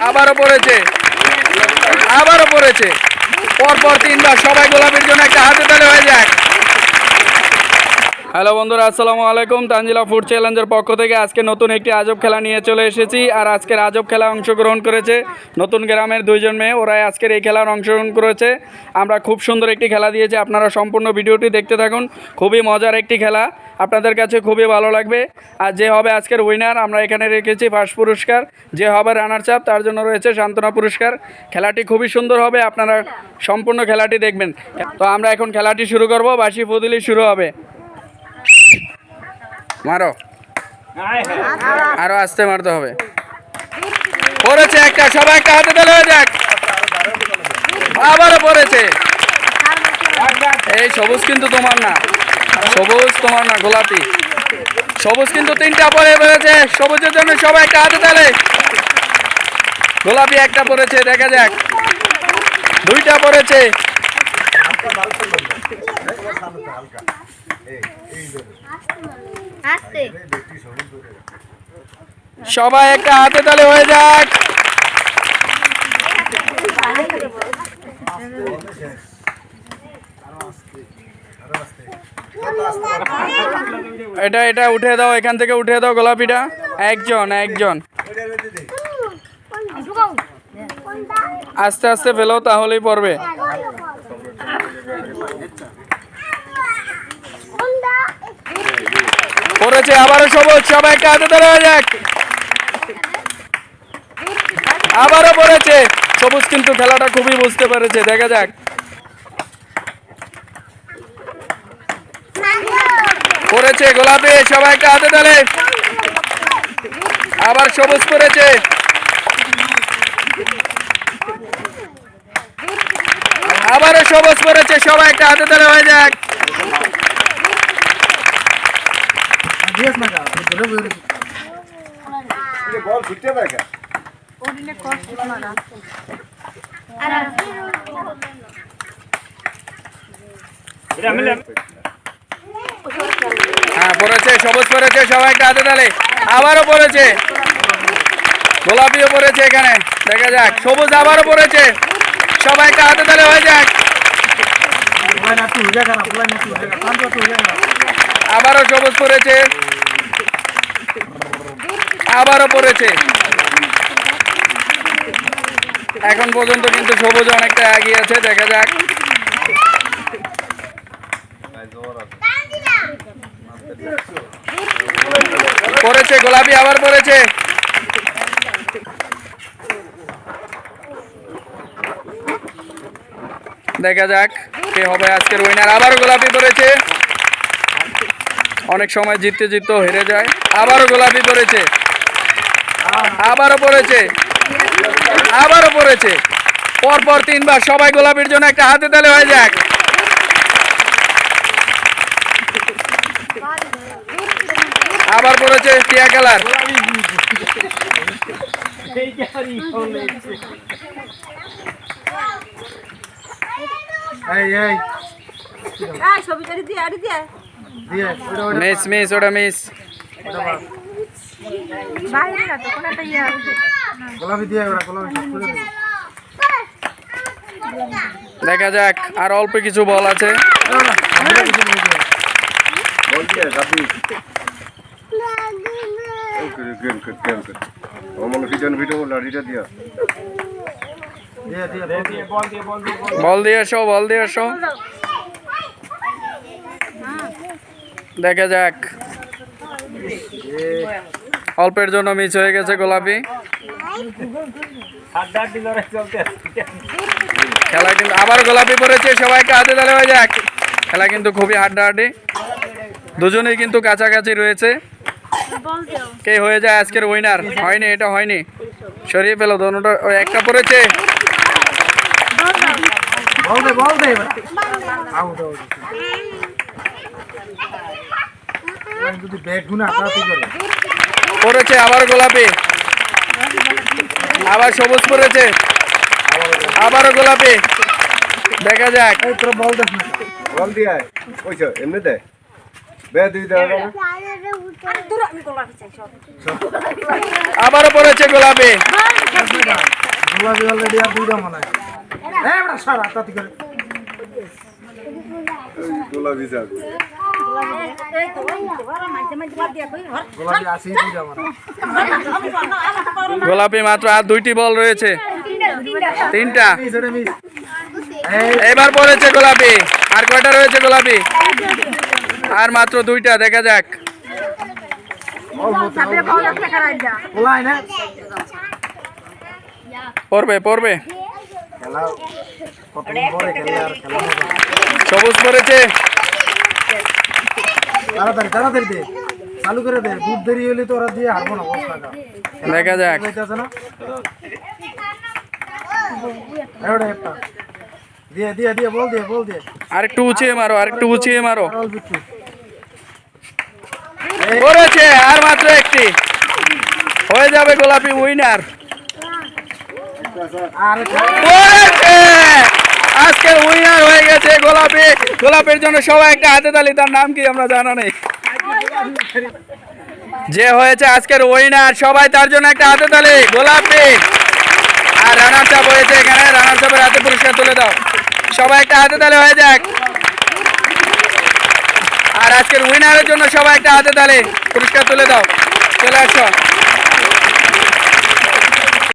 আবারও পড়েছে, আবারও পড়েছে। পরপর তিনবার। সবাই গোলাপির জন্য একটা হাতে তালি হয়ে যাক। হ্যালো বন্ধুরা, আসসালামু আলাইকুম। তানজিলা ফুড চ্যালেঞ্জের পক্ষ থেকে আজকে নতুন একটি আজব খেলা নিয়ে চলে এসেছি। আর আজকের আজব খেলায় অংশগ্রহণ করেছে নতুন গ্রামের দুইজন মেয়ে। ওরাই আজকের এই খেলার অংশগ্রহণ করেছে। আমরা খুব সুন্দর একটি খেলা দিয়েছি, আপনারা সম্পূর্ণ ভিডিওটি দেখতে থাকুন। খুবই মজার একটি খেলা, আপনাদের কাছে খুবই ভালো লাগবে। আর যে হবে আজকের উইনার, আমরা এখানে রেখেছি ফার্স্ট পুরস্কার। যে হবে রানার্স আপ, তার জন্য রয়েছে সান্ত্বনা পুরস্কার। খেলাটি খুবই সুন্দর হবে, আপনারা সম্পূর্ণ খেলাটি দেখবেন। তো আমরা এখন খেলাটি শুরু করব। বাঁশি ফুদিলি শুরু হবে। মারো, আরো আস্তে মারতে হবে। পড়েছে একটা, সবাই একটা হাতে তালি হয়ে যাক। আবারও পড়েছে। এই সবুজ কিন্তু তোমার না, সবুজ তোমার না, গোলাপি। সবুজ কিন্তু তিনটা পরে পড়েছে। সবুজের জন্য সবাই একটা হাতে তালি। গোলাপি একটা পড়েছে, দেখা যাক। দুইটা পড়েছে। সবাই একটা হাতে তালি হয়ে যাক। এটা এটা উঠে দাও, এখান থেকে উঠে দাও গোলাপিটা। একজন একজন আস্তে আস্তে ফেলো, তাহলেই পড়বে। পড়েছে আবারও সবুজ, সবাই একটা হাতে তালি হয়ে যাক। আবারও পড়েছে সবুজ, কিন্তু খেলাটা খুবই বুঝতে পেরেছে, দেখা যাক। পড়েছে গোলাপি, সবাই একটা হাতে তালি। আবার সবুজ পড়েছে। আবারও সবুজ পড়েছে, সবাই একটা হাতে তালি হয়ে যাক। হ্যাঁ পড়েছে, সবুজ পড়েছে, সবাই একটা হাতে তালি। আবারও পড়েছে, গোলাপিও পড়েছে এখানে, দেখা যাক। সবুজ আবারও পড়েছে, সবাই একটা হাতে তালি হয়ে যাক। আবারও সবুজ পড়েছে, আবারও পড়েছে। এখন পর্যন্ত কিন্তু সবুজ অনেকটা এগিয়ে আছে, দেখা যাক। পড়েছে গোলাপি, আবার পড়েছে। দেখা যাক কে হবে আজকের উইনার। আবারও গোলাপি পড়েছে। অনেক সময় জিততে জিততেও হেরে যায়। আবারও গোলাপি পড়েছে, আবারও পড়েছে, আবারও পড়েছে। পরপর তিনবার। সবাই গোলাপির জন্য একটা হাতে তালি হয়ে যাক। আবার পড়েছে টিয়া কালার। মিস মিস, ওটা মিস। দেখা যাক, আর অল্প কিছু বল আছে। বল দিয়ে আসো, বল দিয়ে আসো। দেখা যাক, অল্পের জন্য মিস হয়ে গেছে গোলাপি। খেলা কিন্তু আবার গোলাপি পড়েছে, সবাইকে হাতে তালি হয়ে যাক। খেলা কিন্তু খুবই হাড্ডাহাড্ডি, দুজনেই কিন্তু কাছাকাছি রয়েছে। কে হয়ে যায় আজকের উইনার? হয়নি, এটা হয়নি, সরিয়ে ফেলো দোনোটা। একটা পড়েছে, পড়েছে আবার গোলাপি। আবার সবুজ পড়েছে, আবারও গোলাপি। দেখা যাক। বল দিয়ে এমনি দেয়। আবারও পড়েছে গোলাপি। গোলাপি অলরেডি আর দুইটা মনে হয় বড় সারা তাতি করে গোলাপি যাবে গোলাপি আসি দুইটা মনে গোলাপি মাত্র আর 2টি বল রয়েছে, 3টা। এবার পড়েছে গোলাপি। আর কয়টা রয়েছে গোলাপি? আর মাত্র 2টা। দেখা যাক। পড়বে পড়বে। সবুজ পড়েছে। তাড়াতাড়ি তাড়াতাড়ি দে, চালু করে দে। দুধ দেরি হলে তো ওরা দিয়ে হারবো না। দেখা যাক। দিয়ে দিয়ে দিয়ে বল দিয়ে বল দিয়ে আরেকটু উঁচিয়ে মারো, আরেকটু উঁচিয়ে মারো। পড়েছে। আর মাত্র একটি। হয়ে যাবে গোলাপি উইনার। পড়েছে। আজকের উইনার হয়ে গেছে গোলাপি। গোলাপের জন্য সবাই একটা হাতে তালি। তার নাম কি আমরা জানা নেই। যে হয়েছে আজকের উইনার, সবাই তার জন্য একটা হাতে তালি। গোলাপি। আর রানার চাপ হয়েছে এখানে। রানার চাপের হাতে পুরস্কার তুলে দাও। সবাই একটা হাতে তালি হয়ে যাক। আর আজকের উইনারের জন্য সবাই একটা হাতে তালি। পুরস্কার তুলে দাও। চলে আসো।